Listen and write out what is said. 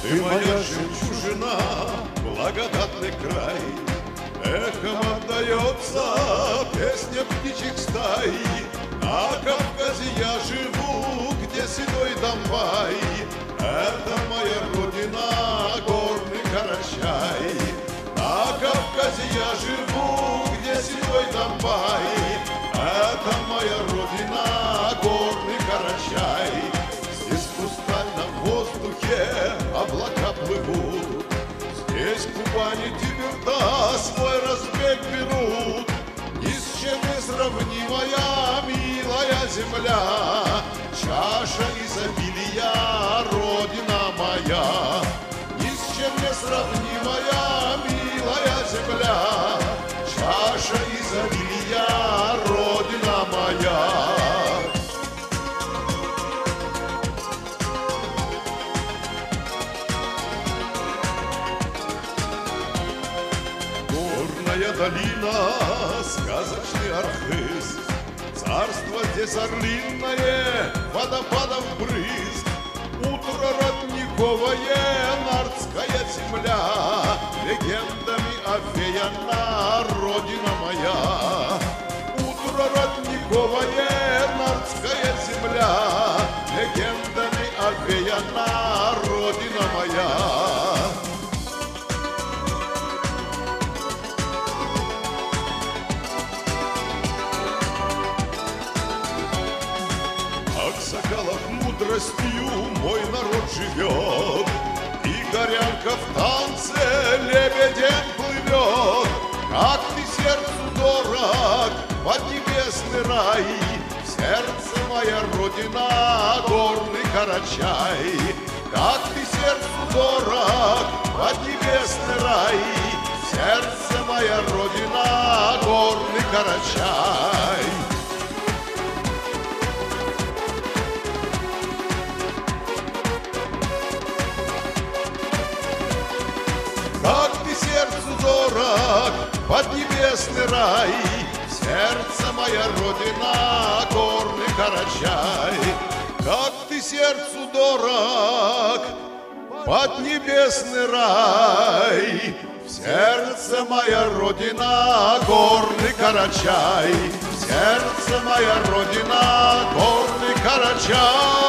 Ты моя жемчужина, благодатный край, эхом отдается песня птичьих стай. На Кавказе я живу, где седой Донбай, это моя родина, горный Карачай. На Кавказе я живу, где седой Донбай, это моя родина, горный Карачай. Здесь в хрустальном воздухе облака плывут, здесь Кубани Тиберта свой разбег берут. Ни с чем не сравнимая милая земля, чаша изобилия, родина моя. Ни с чем не сравнимая милая земля, чаша изобилия, родина моя. Горная долина, сказочный Архыз, царство здесь орлиное, водопадов брызг. Утро родниковое, нардская земля, легендами овеяна, родина моя. Утро родниковое, нардская земля, легендами овеяна, родина моя. Соколов мудростью мой народ живет, и горянка в танце лебедем плывет. Как ты сердцу дорог, поднебесный рай, в сердце моя родина, горный Карачай. Как ты сердцу дорог, поднебесный рай, в сердце моя родина, горный Карачай. Как ты сердцу дорог, поднебесный рай, в сердце моя родина, горный Карачай. Как ты сердцу дорог, поднебесный рай, в сердце моя родина, горный Карачай. В сердце моя родина, горный Карачай.